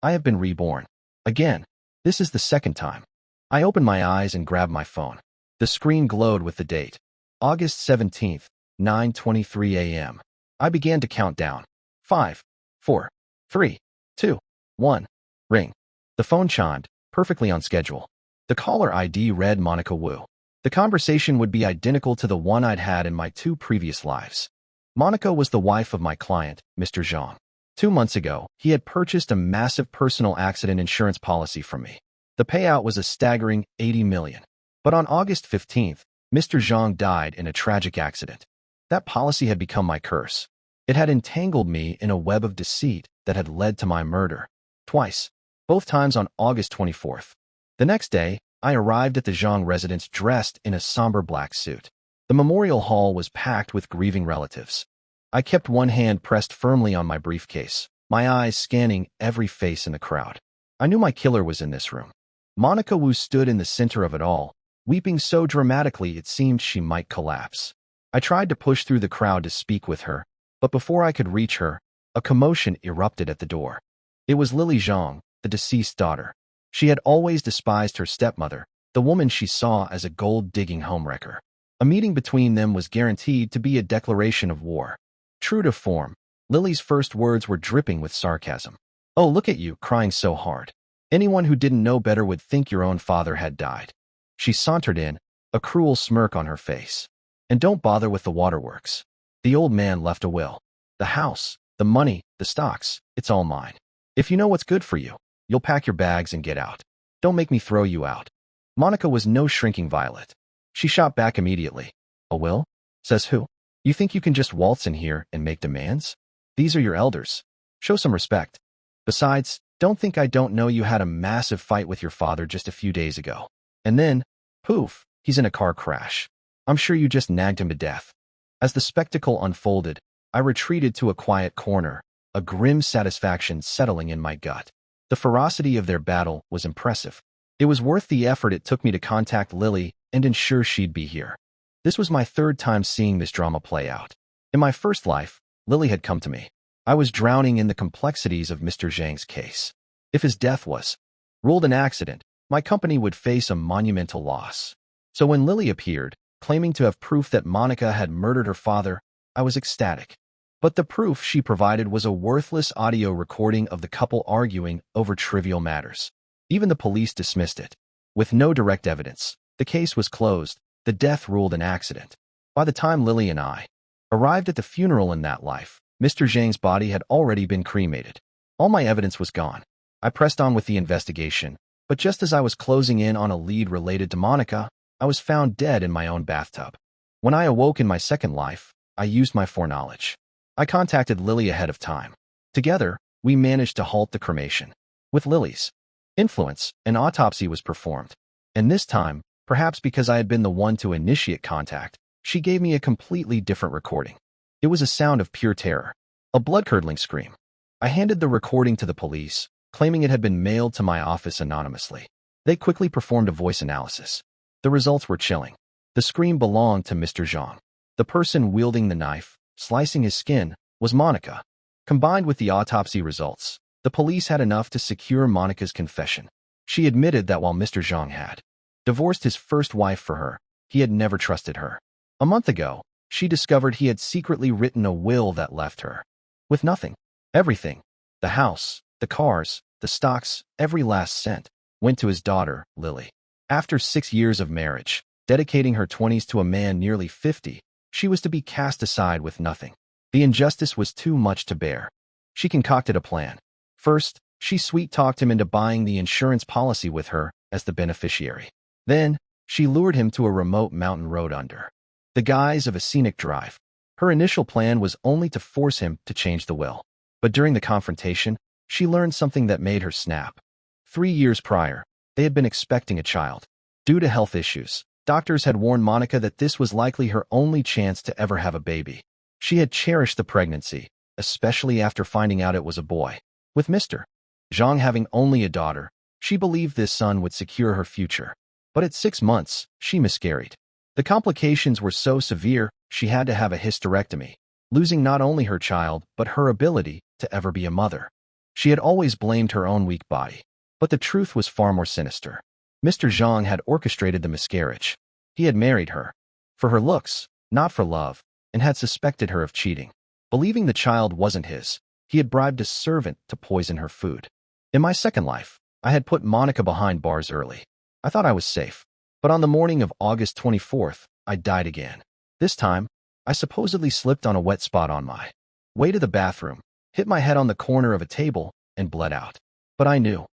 I have been reborn. Again. This is the second time. I opened my eyes and grabbed my phone. The screen glowed with the date. August 17th, 9:23 a.m. I began to count down. 5, 4, 3, 2, 1. Ring. The phone chimed, perfectly on schedule. The caller ID read Monica Wu. The conversation would be identical to the one I'd had in my 2 previous lives. Monica was the wife of my client, Mr. Zhang. 2 months ago, he had purchased a massive personal accident insurance policy from me. The payout was a staggering $80 million. But on August 15th, Mr. Zhang died in a tragic accident. That policy had become my curse. It had entangled me in a web of deceit that had led to my murder. Twice. Both times on August 24th. The next day, I arrived at the Zhang residence dressed in a somber black suit. The memorial hall was packed with grieving relatives. I kept one hand pressed firmly on my briefcase, my eyes scanning every face in the crowd. I knew my killer was in this room. Monica Wu stood in the center of it all, weeping so dramatically it seemed she might collapse. I tried to push through the crowd to speak with her, but before I could reach her, a commotion erupted at the door. It was Lily Zhang, the deceased daughter. She had always despised her stepmother, the woman she saw as a gold-digging homewrecker. A meeting between them was guaranteed to be a declaration of war. True to form, Lily's first words were dripping with sarcasm. "Oh, look at you, crying so hard. Anyone who didn't know better would think your own father had died." She sauntered in, a cruel smirk on her face. "And don't bother with the waterworks. The old man left a will. The house, the money, the stocks, it's all mine. If you know what's good for you, you'll pack your bags and get out. Don't make me throw you out." Monica was no shrinking violet. She shot back immediately. "A will? Says who? You think you can just waltz in here and make demands? These are your elders. Show some respect. Besides, don't think I don't know you had a massive fight with your father just a few days ago. And then, poof, he's in a car crash. I'm sure you just nagged him to death." As the spectacle unfolded, I retreated to a quiet corner, a grim satisfaction settling in my gut. The ferocity of their battle was impressive. It was worth the effort it took me to contact Lily and ensure she'd be here. This was my 3rd time seeing this drama play out. In my first life, Lily had come to me. I was drowning in the complexities of Mr. Zhang's case. If his death was ruled an accident, my company would face a monumental loss. So when Lily appeared, claiming to have proof that Monica had murdered her father, I was ecstatic. But the proof she provided was a worthless audio recording of the couple arguing over trivial matters. Even the police dismissed it. With no direct evidence, the case was closed, the death ruled an accident. By the time Lily and I arrived at the funeral in that life, Mr. Zhang's body had already been cremated. All my evidence was gone. I pressed on with the investigation, but just as I was closing in on a lead related to Monica, I was found dead in my own bathtub. When I awoke in my second life, I used my foreknowledge. I contacted Lily ahead of time. Together, we managed to halt the cremation. With Lily's influence, an autopsy was performed. And this time, perhaps because I had been the one to initiate contact, she gave me a completely different recording. It was a sound of pure terror, a blood-curdling scream. I handed the recording to the police, claiming it had been mailed to my office anonymously. They quickly performed a voice analysis. The results were chilling. The scream belonged to Mr. Zhang. The person wielding the knife, slicing his skin, was Monica. Combined with the autopsy results, the police had enough to secure Monica's confession. She admitted that while Mr. Zhang had divorced his first wife for her, he had never trusted her. A month ago, she discovered he had secretly written a will that left her with nothing. Everything, the house, the cars, the stocks, every last cent, went to his daughter, Lily. After 6 years of marriage, dedicating her 20s to a man nearly 50, she was to be cast aside with nothing. The injustice was too much to bear. She concocted a plan. First, she sweet-talked him into buying the insurance policy with her as the beneficiary. Then, she lured him to a remote mountain road under the guise of a scenic drive. Her initial plan was only to force him to change the will. But during the confrontation, she learned something that made her snap. 3 years prior, they had been expecting a child. Due to health issues, doctors had warned Monica that this was likely her only chance to ever have a baby. She had cherished the pregnancy, especially after finding out it was a boy. With Mr. Zhang having only a daughter, she believed this son would secure her future. But at 6 months, she miscarried. The complications were so severe, she had to have a hysterectomy, losing not only her child but her ability to ever be a mother. She had always blamed her own weak body. But the truth was far more sinister. Mr. Zhang had orchestrated the miscarriage. He had married her for her looks, not for love, and had suspected her of cheating. Believing the child wasn't his, he had bribed a servant to poison her food. In my second life, I had put Monica behind bars early. I thought I was safe. But on the morning of August 24th, I died again. This time, I supposedly slipped on a wet spot on my way to the bathroom, hit my head on the corner of a table, and bled out. But I knew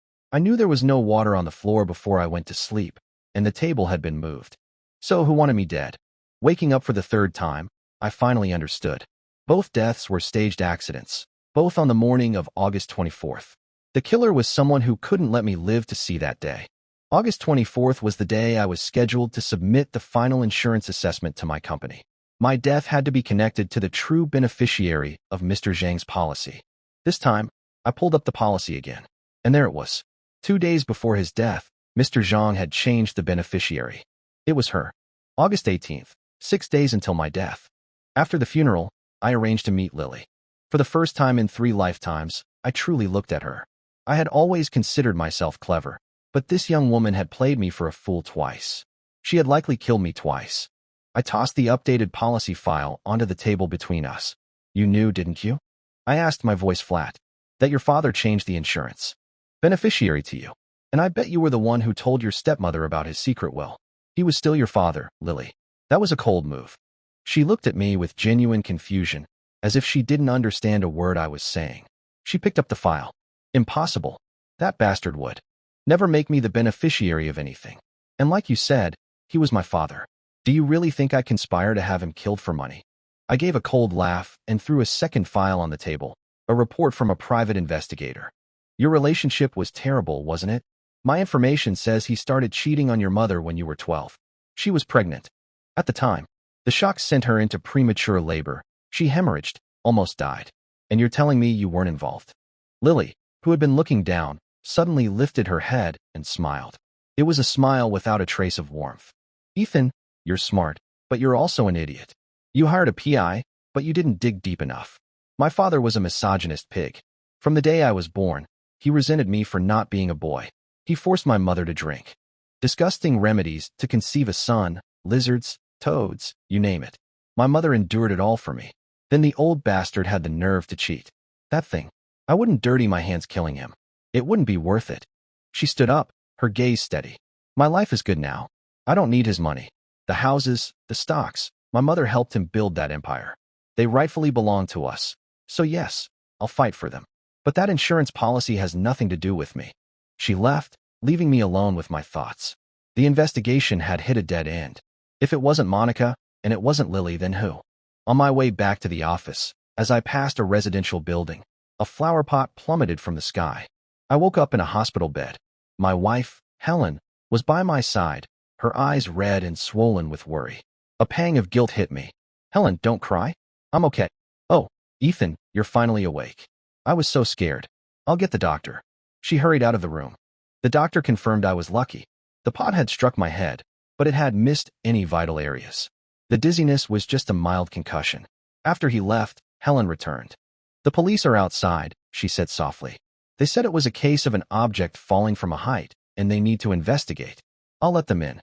there was no water on the floor before I went to sleep, and the table had been moved. So who wanted me dead? Waking up for the third time, I finally understood. Both deaths were staged accidents, both on the morning of August 24th. The killer was someone who couldn't let me live to see that day. August 24th was the day I was scheduled to submit the final insurance assessment to my company. My death had to be connected to the true beneficiary of Mr. Zhang's policy. This time, I pulled up the policy again, and there it was. 2 days before his death, Mr. Zhang had changed the beneficiary. It was her. August 18th, 6 days until my death. After the funeral, I arranged to meet Lily. For the first time in 3 lifetimes, I truly looked at her. I had always considered myself clever, but this young woman had played me for a fool twice. She had likely killed me twice. I tossed the updated policy file onto the table between us. You knew, didn't you? I asked, my voice flat, that your father changed the insurance beneficiary to you. And I bet you were the one who told your stepmother about his secret will. He was still your father, Lily. That was a cold move. She looked at me with genuine confusion, as if she didn't understand a word I was saying. She picked up the file. Impossible. That bastard would never make me the beneficiary of anything. And like you said, he was my father. Do you really think I conspire to have him killed for money? I gave a cold laugh and threw a second file on the table, a report from a private investigator. Your relationship was terrible, wasn't it? My information says he started cheating on your mother when you were 12. She was pregnant. At the time, the shock sent her into premature labor. She hemorrhaged, almost died. And you're telling me you weren't involved? Lily, who had been looking down, suddenly lifted her head and smiled. It was a smile without a trace of warmth. Ethan, you're smart, but you're also an idiot. You hired a PI, but you didn't dig deep enough. My father was a misogynist pig. From the day I was born, he resented me for not being a boy. He forced my mother to drink disgusting remedies to conceive a son, lizards, toads, you name it. My mother endured it all for me. Then the old bastard had the nerve to cheat. That thing. I wouldn't dirty my hands killing him. It wouldn't be worth it. She stood up, her gaze steady. My life is good now. I don't need his money. The houses, the stocks, my mother helped him build that empire. They rightfully belong to us. So yes, I'll fight for them. But that insurance policy has nothing to do with me. She left, leaving me alone with my thoughts. The investigation had hit a dead end. If it wasn't Monica, and it wasn't Lily, then who? On my way back to the office, as I passed a residential building, a flower pot plummeted from the sky. I woke up in a hospital bed. My wife, Helen, was by my side, her eyes red and swollen with worry. A pang of guilt hit me. Helen, don't cry. I'm okay. Oh, Ethan, you're finally awake. I was so scared. I'll get the doctor. She hurried out of the room. The doctor confirmed I was lucky. The pot had struck my head, but it had missed any vital areas. The dizziness was just a mild concussion. After he left, Helen returned. The police are outside, she said softly. They said it was a case of an object falling from a height, and they need to investigate. I'll let them in.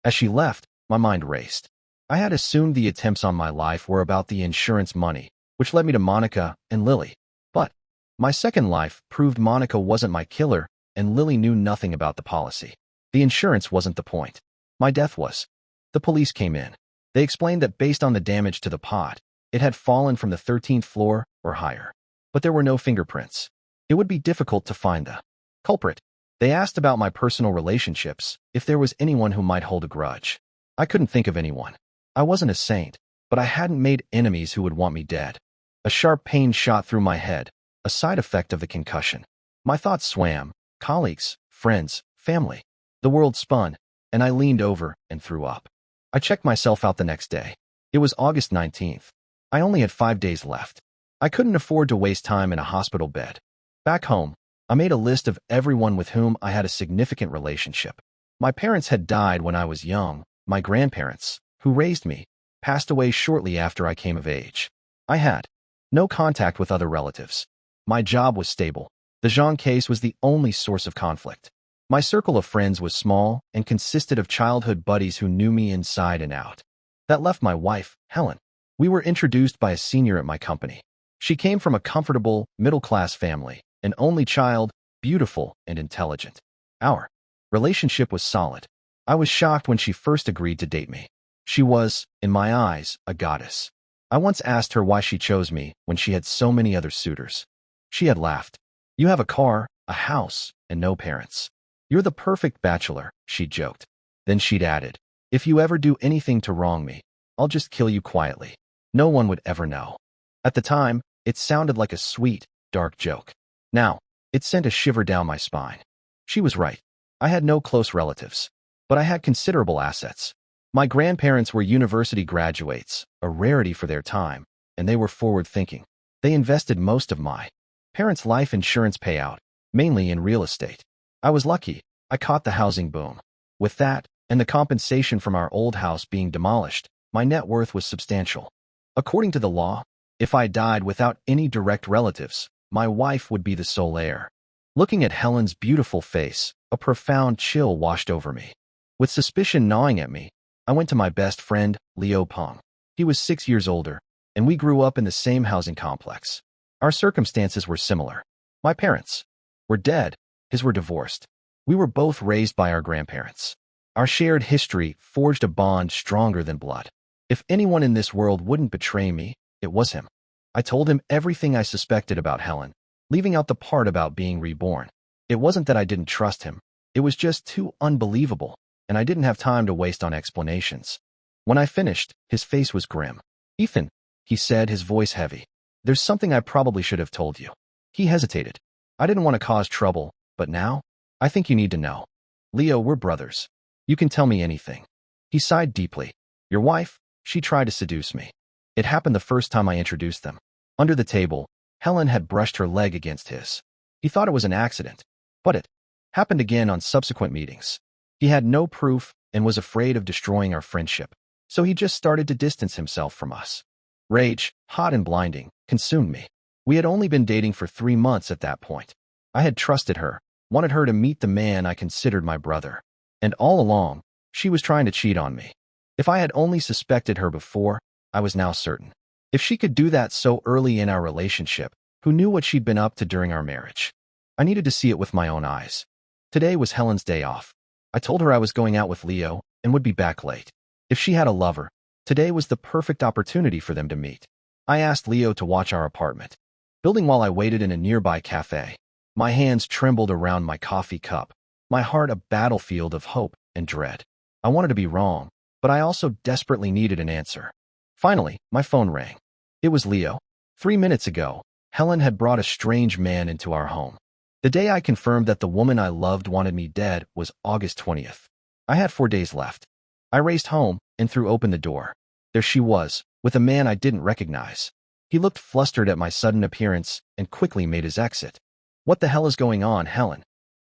As she left, my mind raced. I had assumed the attempts on my life were about the insurance money, which led me to Monica and Lily. But my second life proved Monica wasn't my killer, and Lily knew nothing about the policy. The insurance wasn't the point. My death was. The police came in. They explained that based on the damage to the pot, it had fallen from the 13th floor or higher. But there were no fingerprints. It would be difficult to find the culprit. They asked about my personal relationships, if there was anyone who might hold a grudge. I couldn't think of anyone. I wasn't a saint, but I hadn't made enemies who would want me dead. A sharp pain shot through my head, a side effect of the concussion. My thoughts swam. Colleagues, friends, family. The world spun, and I leaned over and threw up. I checked myself out the next day. It was August 19th. I only had 5 days left. I couldn't afford to waste time in a hospital bed. Back home, I made a list of everyone with whom I had a significant relationship. My parents had died when I was young. My grandparents, who raised me, passed away shortly after I came of age. I had no contact with other relatives. My job was stable. The Jean case was the only source of conflict. My circle of friends was small and consisted of childhood buddies who knew me inside and out. That left my wife, Helen. We were introduced by a senior at my company. She came from a comfortable, middle-class family, an only child, beautiful and intelligent. Our relationship was solid. I was shocked when she first agreed to date me. She was, in my eyes, a goddess. I once asked her why she chose me when she had so many other suitors. She had laughed. "You have a car, a house, and no parents. You're the perfect bachelor," she joked. Then she'd added, "If you ever do anything to wrong me, I'll just kill you quietly. No one would ever know." At the time, it sounded like a sweet, dark joke. Now, it sent a shiver down my spine. She was right. I had no close relatives, but I had considerable assets. My grandparents were university graduates, a rarity for their time, and they were forward-thinking. They invested most of my parents' life insurance payout, mainly in real estate. I was lucky. I caught the housing boom. With that, and the compensation from our old house being demolished, my net worth was substantial. According to the law, if I died without any direct relatives, my wife would be the sole heir. Looking at Helen's beautiful face, a profound chill washed over me. With suspicion gnawing at me, I went to my best friend, Leo Peng. He was 6 years older, and we grew up in the same housing complex. Our circumstances were similar. My parents were dead, his were divorced. We were both raised by our grandparents. Our shared history forged a bond stronger than blood. If anyone in this world wouldn't betray me, it was him. I told him everything I suspected about Helen, leaving out the part about being reborn. It wasn't that I didn't trust him. It was just too unbelievable, and I didn't have time to waste on explanations. When I finished, his face was grim. "Ethan," he said, his voice heavy, "there's something I probably should have told you." He hesitated. "I didn't want to cause trouble, but now, I think you need to know. Leo, we're brothers. You can tell me anything." He sighed deeply. "Your wife, she tried to seduce me. It happened the first time I introduced them. Under the table, Helen had brushed her leg against his. He thought it was an accident, but it happened again on subsequent meetings. He had no proof and was afraid of destroying our friendship, so he just started to distance himself from us. Rage, hot and blinding, consumed me. We had only been dating for 3 months at that point. I had trusted her, wanted her to meet the man I considered my brother. And all along, she was trying to cheat on me. If I had only suspected her before, I was now certain. If she could do that so early in our relationship, who knew what she'd been up to during our marriage? I needed to see it with my own eyes. Today was Helen's day off. I told her I was going out with Leo and would be back late. If she had a lover, today was the perfect opportunity for them to meet. I asked Leo to watch our apartment building while I waited in a nearby cafe. My hands trembled around my coffee cup, my heart a battlefield of hope and dread. I wanted to be wrong, but I also desperately needed an answer. Finally, my phone rang. It was Leo. 3 minutes ago, Helen had brought a strange man into our home. The day I confirmed that the woman I loved wanted me dead was August 20th. I had 4 days left. I raced home and threw open the door. There she was, with a man I didn't recognize. He looked flustered at my sudden appearance and quickly made his exit. "What the hell is going on, Helen?"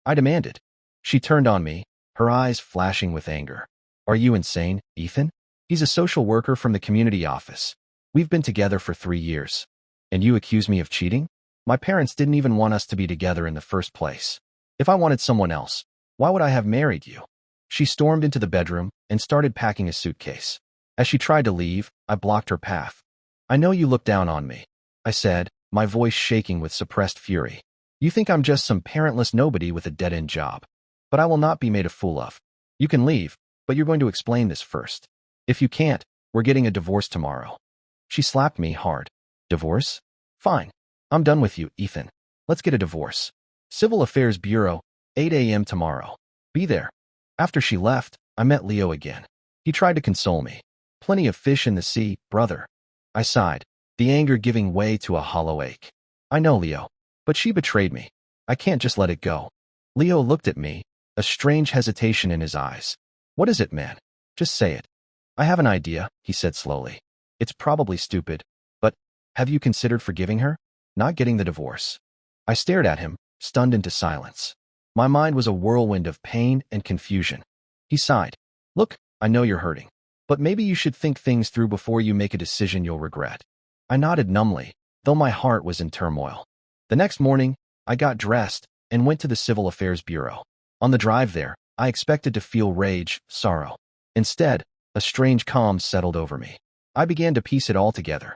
I demanded. She turned on me, her eyes flashing with anger. "Are you insane, Ethan? He's a social worker from the community office. We've been together for 3 years. And you accuse me of cheating? My parents didn't even want us to be together in the first place. If I wanted someone else, why would I have married you?" She stormed into the bedroom and started packing a suitcase. As she tried to leave, I blocked her path. "I know you look down on me," I said, my voice shaking with suppressed fury. "You think I'm just some parentless nobody with a dead-end job. But I will not be made a fool of. You can leave, but you're going to explain this first. If you can't, we're getting a divorce tomorrow." She slapped me hard. "Divorce? Fine. I'm done with you, Ethan. Let's get a divorce. Civil Affairs Bureau, 8 a.m. tomorrow. Be there." After she left, I met Leo again. He tried to console me. "Plenty of fish in the sea, brother." I sighed, the anger giving way to a hollow ache. "I know, Leo, but she betrayed me. I can't just let it go." Leo looked at me, a strange hesitation in his eyes. "What is it, man? Just say it." "I have an idea," he said slowly. "It's probably stupid, but have you considered forgiving her? Not getting the divorce?" I stared at him, stunned into silence. My mind was a whirlwind of pain and confusion. He sighed. "Look, I know you're hurting, but maybe you should think things through before you make a decision you'll regret." I nodded numbly, though my heart was in turmoil. The next morning, I got dressed and went to the Civil Affairs Bureau. On the drive there, I expected to feel rage, sorrow. Instead, a strange calm settled over me. I began to piece it all together.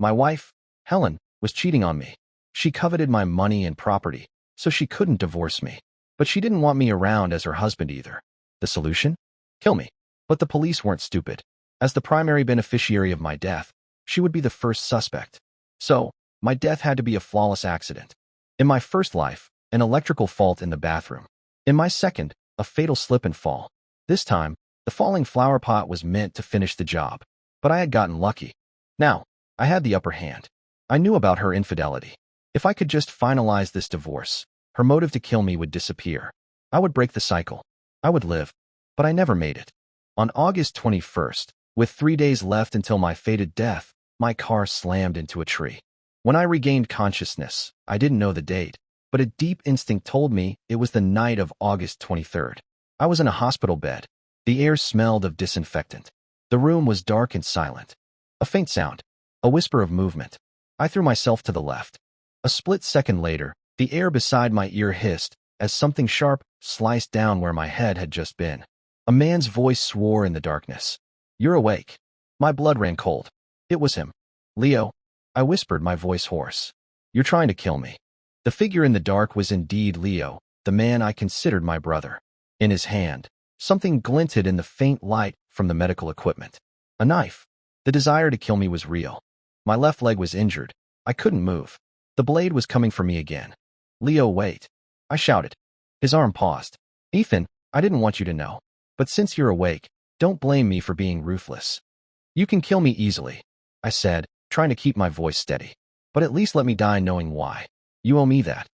My wife, Helen, was cheating on me. She coveted my money and property, so she couldn't divorce me. But she didn't want me around as her husband either. The solution? Kill me. But the police weren't stupid. As the primary beneficiary of my death, she would be the first suspect. So, my death had to be a flawless accident. In my first life, an electrical fault in the bathroom. In my second, a fatal slip and fall. This time, the falling flower pot was meant to finish the job. But I had gotten lucky. Now, I had the upper hand. I knew about her infidelity. If I could just finalize this divorce, her motive to kill me would disappear. I would break the cycle. I would live. But I never made it. On August 21st, with 3 days left until my fated death, my car slammed into a tree. When I regained consciousness, I didn't know the date, but a deep instinct told me it was the night of August 23rd. I was in a hospital bed. The air smelled of disinfectant. The room was dark and silent. A faint sound. A whisper of movement. I threw myself to the left. A split second later, the air beside my ear hissed as something sharp sliced down where my head had just been. A man's voice swore in the darkness. "You're awake." My blood ran cold. It was him. "Leo," I whispered, my voice hoarse. "You're trying to kill me." The figure in the dark was indeed Leo, the man I considered my brother. In his hand, something glinted in the faint light from the medical equipment. A knife. The desire to kill me was real. My left leg was injured. I couldn't move. The blade was coming for me again. "Leo, wait," I shouted. His arm paused. "Ethan, I didn't want you to know. But since you're awake, don't blame me for being ruthless. You can kill me easily," I said, trying to keep my voice steady. "But at least let me die knowing why. You owe me that."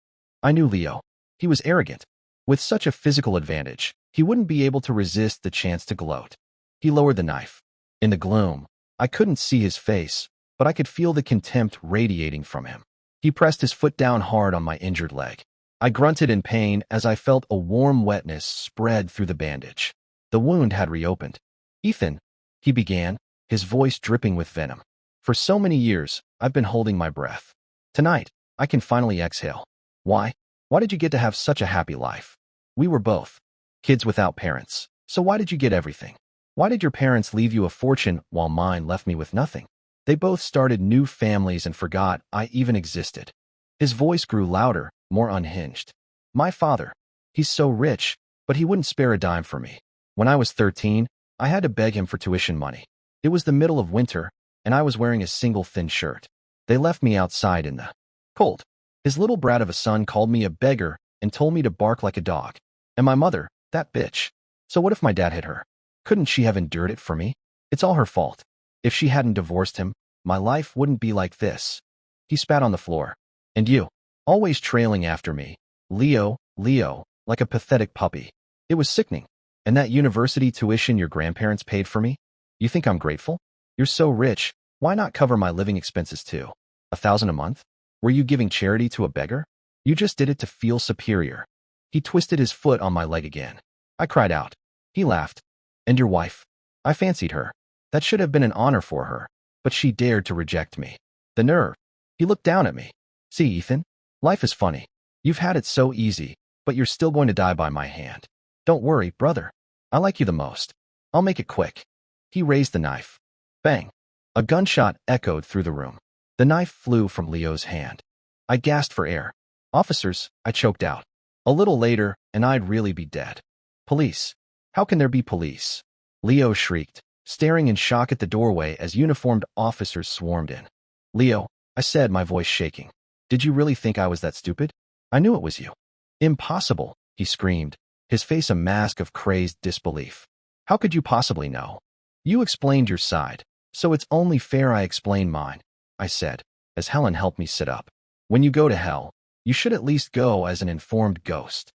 I knew Leo. He was arrogant. With such a physical advantage, he wouldn't be able to resist the chance to gloat. He lowered the knife. In the gloom, I couldn't see his face, but I could feel the contempt radiating from him. He pressed his foot down hard on my injured leg. I grunted in pain as I felt a warm wetness spread through the bandage. The wound had reopened. "Ethan," he began, his voice dripping with venom. "For so many years, I've been holding my breath. Tonight, I can finally exhale. Why? Why did you get to have such a happy life? We were both kids without parents. So why did you get everything? Why did your parents leave you a fortune while mine left me with nothing? They both started new families and forgot I even existed." His voice grew louder, more unhinged. "My father. He's so rich, but he wouldn't spare a dime for me. When I was 13, I had to beg him for tuition money. It was the middle of winter, and I was wearing a single thin shirt. They left me outside in the cold. His little brat of a son called me a beggar and told me to bark like a dog. And my mother, that bitch. So what if my dad hit her? Couldn't she have endured it for me? It's all her fault. If she hadn't divorced him, my life wouldn't be like this." He spat on the floor. "And you, always trailing after me. Leo, Leo, like a pathetic puppy. It was sickening. And that university tuition your grandparents paid for me? You think I'm grateful? You're so rich, why not cover my living expenses too? $1,000 a month? Were you giving charity to a beggar? You just did it to feel superior." He twisted his foot on my leg again. I cried out. He laughed. "And your wife? I fancied her. That should have been an honor for her. But she dared to reject me. The nerve." He looked down at me. "See, Ethan, life is funny. You've had it so easy, but you're still going to die by my hand. Don't worry, brother. I like you the most. I'll make it quick." He raised the knife. Bang. A gunshot echoed through the room. The knife flew from Leo's hand. I gasped for air. "Officers," I choked out. A little later, and I'd really be dead. "Police. How can there be police?" Leo shrieked, staring in shock at the doorway as uniformed officers swarmed in. "Leo," I said, my voice shaking. "Did you really think I was that stupid? I knew it was you." "Impossible," he screamed, his face a mask of crazed disbelief. "How could you possibly know? You explained your side, so it's only fair I explain mine," I said, as Helen helped me sit up. "When you go to hell, you should at least go as an informed ghost.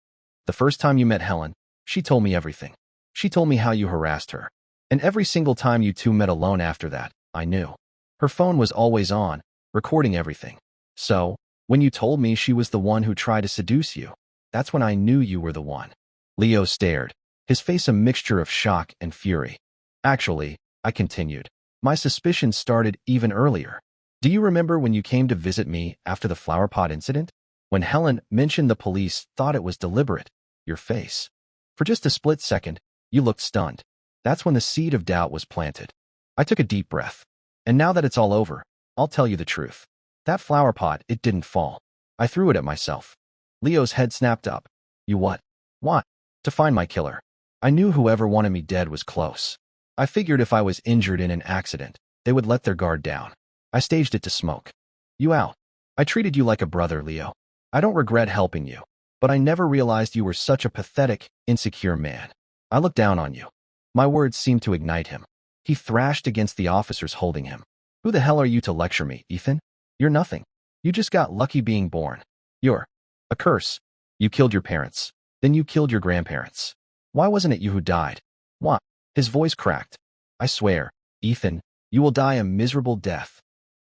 The first time you met Helen, she told me everything. She told me how you harassed her. And every single time you two met alone after that, I knew. Her phone was always on, recording everything. So, when you told me she was the one who tried to seduce you, that's when I knew you were the one." Leo stared, his face a mixture of shock and fury. "Actually," I continued, "my suspicions started even earlier. Do you remember when you came to visit me after the flower pot incident? When Helen mentioned the police thought it was deliberate, your face. For just a split second, you looked stunned. That's when the seed of doubt was planted. I took a deep breath. And now that it's all over, I'll tell you the truth. That flower pot, it didn't fall. I threw it at myself. Leo's head snapped up. You what? What? To find my killer. I knew whoever wanted me dead was close. I figured if I was injured in an accident, they would let their guard down. I staged it to smoke. You out. I treated you like a brother, Leo. I don't regret helping you, but I never realized you were such a pathetic, insecure man. I looked down on you. My words seemed to ignite him. He thrashed against the officers holding him. Who the hell are you to lecture me, Ethan? You're nothing. You just got lucky being born. You're a curse. You killed your parents. Then you killed your grandparents. Why wasn't it you who died? What? His voice cracked. I swear, Ethan, you will die a miserable death.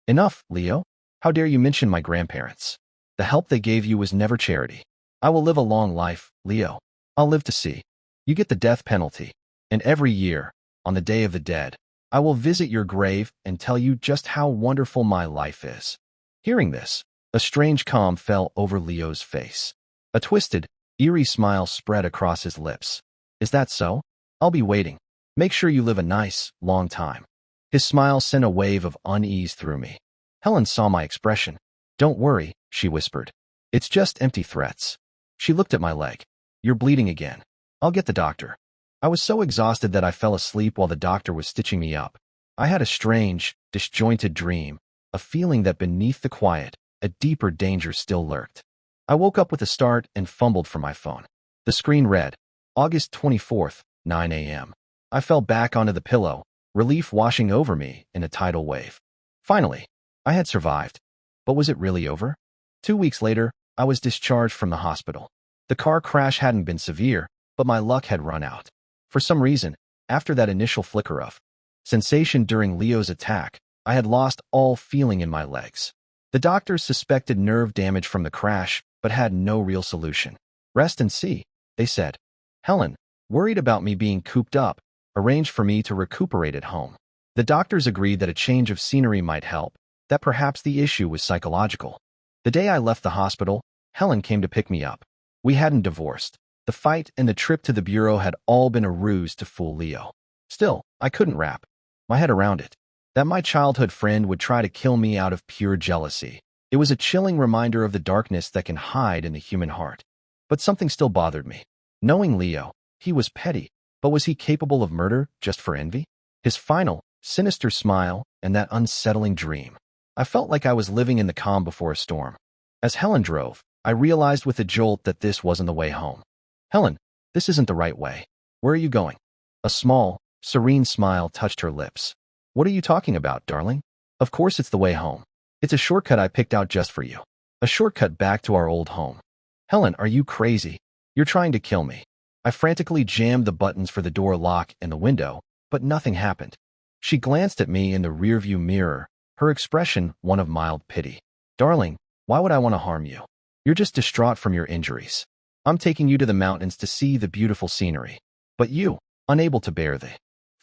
Enough, Leo. How dare you mention my grandparents? The help they gave you was never charity. I will live a long life, Leo. I'll live to see. You get the death penalty. And every year, on the Day of the Dead, I will visit your grave and tell you just how wonderful my life is. Hearing this, a strange calm fell over Leo's face. A twisted, eerie smile spread across his lips. Is that so? I'll be waiting. Make sure you live a nice, long time. His smile sent a wave of unease through me. Helen saw my expression. Don't worry, she whispered. It's just empty threats. She looked at my leg. You're bleeding again. I'll get the doctor. I was so exhausted that I fell asleep while the doctor was stitching me up. I had a strange, disjointed dream, a feeling that beneath the quiet, a deeper danger still lurked. I woke up with a start and fumbled for my phone. The screen read, August 24th, 9 a.m. I fell back onto the pillow, relief washing over me in a tidal wave. Finally, I had survived. But was it really over? 2 weeks later, I was discharged from the hospital. The car crash hadn't been severe, but my luck had run out. For some reason, after that initial flicker of sensation during Leo's attack, I had lost all feeling in my legs. The doctors suspected nerve damage from the crash, but had no real solution. Rest and see, they said. Helen, worried about me being cooped up, arranged for me to recuperate at home. The doctors agreed that a change of scenery might help, that perhaps the issue was psychological. The day I left the hospital, Helen came to pick me up. We hadn't divorced. The fight and the trip to the bureau had all been a ruse to fool Leo. Still, I couldn't wrap my head around it. That my childhood friend would try to kill me out of pure jealousy. It was a chilling reminder of the darkness that can hide in the human heart. But something still bothered me. Knowing Leo, he was petty, but was he capable of murder just for envy? His final, sinister smile and that unsettling dream. I felt like I was living in the calm before a storm. As Helen drove, I realized with a jolt that this wasn't the way home. Helen, this isn't the right way. Where are you going? A small, serene smile touched her lips. What are you talking about, darling? Of course it's the way home. It's a shortcut I picked out just for you. A shortcut back to our old home. Helen, are you crazy? You're trying to kill me. I frantically jammed the buttons for the door lock and the window, but nothing happened. She glanced at me in the rearview mirror, her expression one of mild pity. Darling, why would I want to harm you? You're just distraught from your injuries. I'm taking you to the mountains to see the beautiful scenery. But you, unable to bear the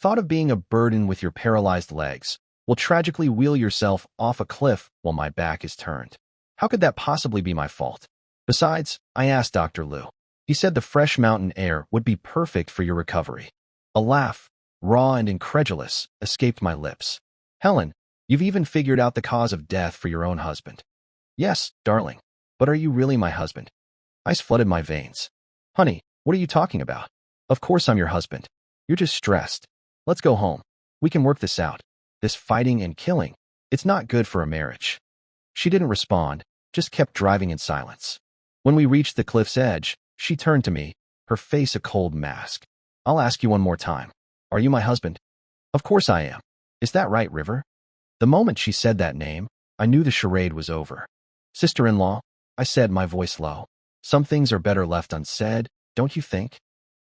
thought of being a burden with your paralyzed legs, will tragically wheel yourself off a cliff while my back is turned. How could that possibly be my fault? Besides, I asked Dr. Liu. He said the fresh mountain air would be perfect for your recovery. A laugh, raw and incredulous, escaped my lips. Helen, you've even figured out the cause of death for your own husband. Yes, darling. But are you really my husband? Ice flooded my veins. Honey, what are you talking about? Of course I'm your husband. You're just stressed. Let's go home. We can work this out. This fighting and killing, it's not good for a marriage. She didn't respond, just kept driving in silence. When we reached the cliff's edge, she turned to me, her face a cold mask. I'll ask you one more time. Are you my husband? Of course I am. Is that right, River? The moment she said that name, I knew the charade was over. Sister-in-law, I said, my voice low. Some things are better left unsaid, don't you think?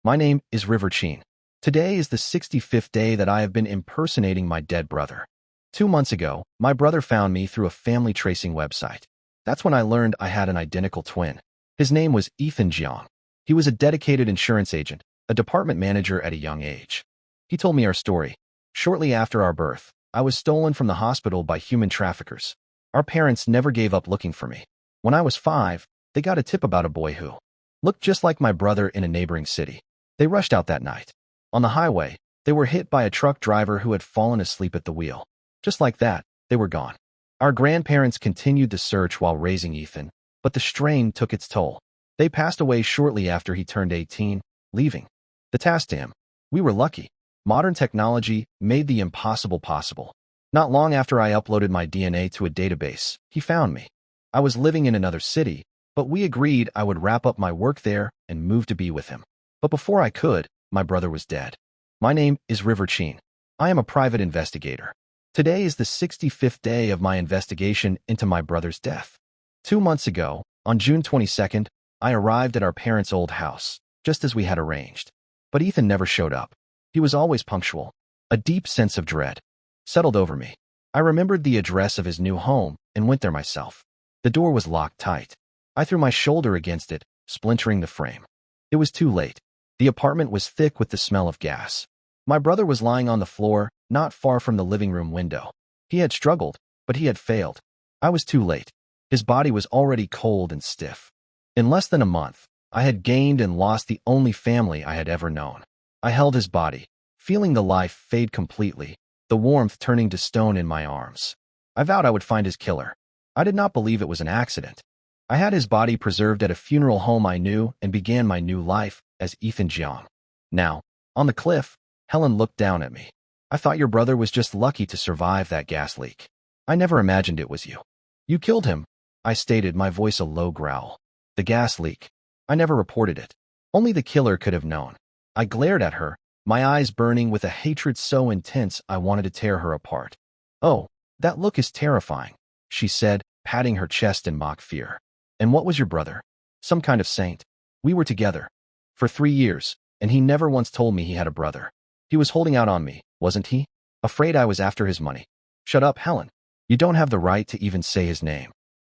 My name is River Chin. Today is the 65th day that I have been impersonating my dead brother. 2 months ago, my brother found me through a family tracing website. That's when I learned I had an identical twin. His name was Ethan Jiang. He was a dedicated insurance agent, a department manager at a young age. He told me our story. Shortly after our birth, I was stolen from the hospital by human traffickers. Our parents never gave up looking for me. When I was 5, They got a tip about a boy who looked just like my brother in a neighboring city. They rushed out that night. On the highway, they were hit by a truck driver who had fallen asleep at the wheel. Just like that, they were gone. Our grandparents continued the search while raising Ethan, but the strain took its toll. They passed away shortly after he turned 18, leaving the task to him. We were lucky. Modern technology made the impossible possible. Not long after I uploaded my DNA to a database, he found me. I was living in another city, but we agreed I would wrap up my work there and move to be with him. But before I could, my brother was dead. My name is Riverchin. I am a private investigator. Today is the 65th day of my investigation into my brother's death. 2 months ago, on June 22nd, I arrived at our parents' old house, just as we had arranged. But Ethan never showed up. He was always punctual. A deep sense of dread settled over me. I remembered the address of his new home and went there myself. The door was locked tight. I threw my shoulder against it, splintering the frame. It was too late. The apartment was thick with the smell of gas. My brother was lying on the floor, not far from the living room window. He had struggled, but he had failed. I was too late. His body was already cold and stiff. In less than a month, I had gained and lost the only family I had ever known. I held his body, feeling the life fade completely, the warmth turning to stone in my arms. I vowed I would find his killer. I did not believe it was an accident. I had his body preserved at a funeral home I knew and began my new life as Ethan Jiang. Now, on the cliff, Helen looked down at me. I thought your brother was just lucky to survive that gas leak. I never imagined it was you. You killed him, I stated, my voice a low growl. The gas leak. I never reported it. Only the killer could have known. I glared at her, my eyes burning with a hatred so intense I wanted to tear her apart. Oh, that look is terrifying, she said, patting her chest in mock fear. And what was your brother? Some kind of saint. We were together for 3 years, and he never once told me he had a brother. He was holding out on me, wasn't he? Afraid I was after his money. Shut up, Helen. You don't have the right to even say his name.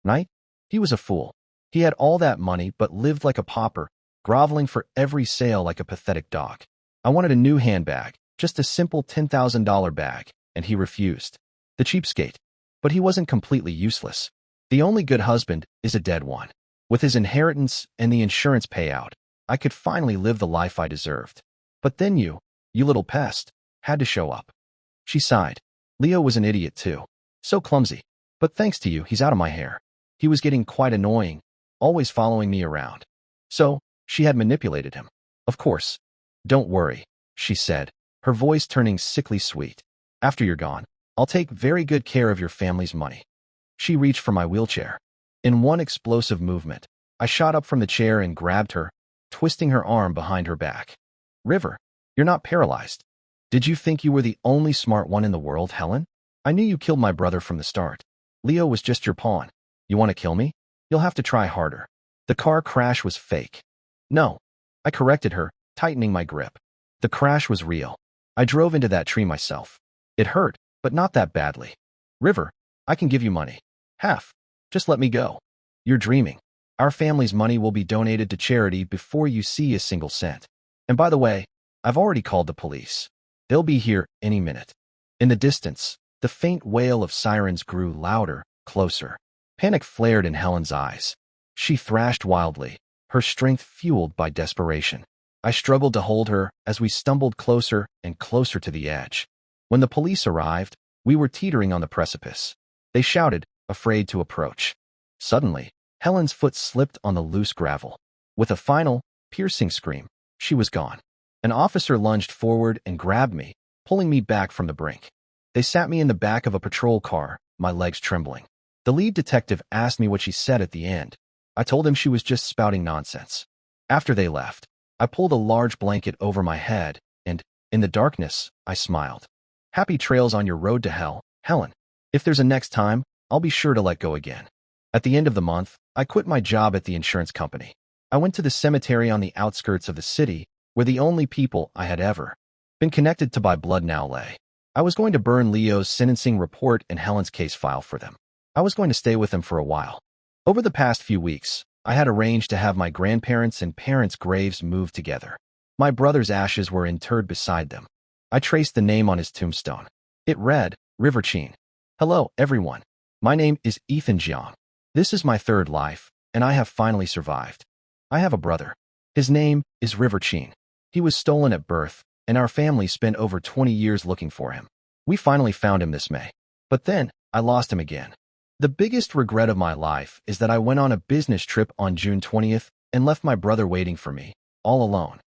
Right? He was a fool. He had all that money but lived like a pauper, groveling for every sale like a pathetic dog. I wanted a new handbag, just a simple $10,000 bag, and he refused. The cheapskate. But he wasn't completely useless. The only good husband is a dead one. With his inheritance and the insurance payout, I could finally live the life I deserved. But then you little pest, had to show up. She sighed. Leo was an idiot too. So clumsy. But thanks to you, he's out of my hair. He was getting quite annoying, always following me around. So, she had manipulated him. Of course. Don't worry, she said, her voice turning sickly sweet. After you're gone, I'll take very good care of your family's money. She reached for my wheelchair. In one explosive movement, I shot up from the chair and grabbed her, twisting her arm behind her back. River, you're not paralyzed. Did you think you were the only smart one in the world, Helen? I knew you killed my brother from the start. Leo was just your pawn. You want to kill me? You'll have to try harder. The car crash was fake. No. I corrected her, tightening my grip. The crash was real. I drove into that tree myself. It hurt, but not that badly. River, I can give you money. Half. Just let me go. You're dreaming. Our family's money will be donated to charity before you see a single cent. And by the way, I've already called the police. They'll be here any minute. In the distance, the faint wail of sirens grew louder, closer. Panic flared in Helen's eyes. She thrashed wildly, her strength fueled by desperation. I struggled to hold her as we stumbled closer and closer to the edge. When the police arrived, we were teetering on the precipice. They shouted, afraid to approach. Suddenly, Helen's foot slipped on the loose gravel. With a final, piercing scream, she was gone. An officer lunged forward and grabbed me, pulling me back from the brink. They sat me in the back of a patrol car, my legs trembling. The lead detective asked me what she said at the end. I told him she was just spouting nonsense. After they left, I pulled a large blanket over my head, and, in the darkness, I smiled. Happy trails on your road to hell, Helen. If there's a next time, I'll be sure to let go again. At the end of the month, I quit my job at the insurance company. I went to the cemetery on the outskirts of the city, where the only people I had ever been connected to by blood now lay. I was going to burn Leo's sentencing report and Helen's case file for them. I was going to stay with them for a while. Over the past few weeks, I had arranged to have my grandparents' and parents' graves moved together. My brother's ashes were interred beside them. I traced the name on his tombstone. It read, Riverchin. Hello, everyone. My name is Ethan Jiang. This is my third life, and I have finally survived. I have a brother. His name is Riverchin. He was stolen at birth, and our family spent over 20 years looking for him. We finally found him this May. But then, I lost him again. The biggest regret of my life is that I went on a business trip on June 20th and left my brother waiting for me, all alone.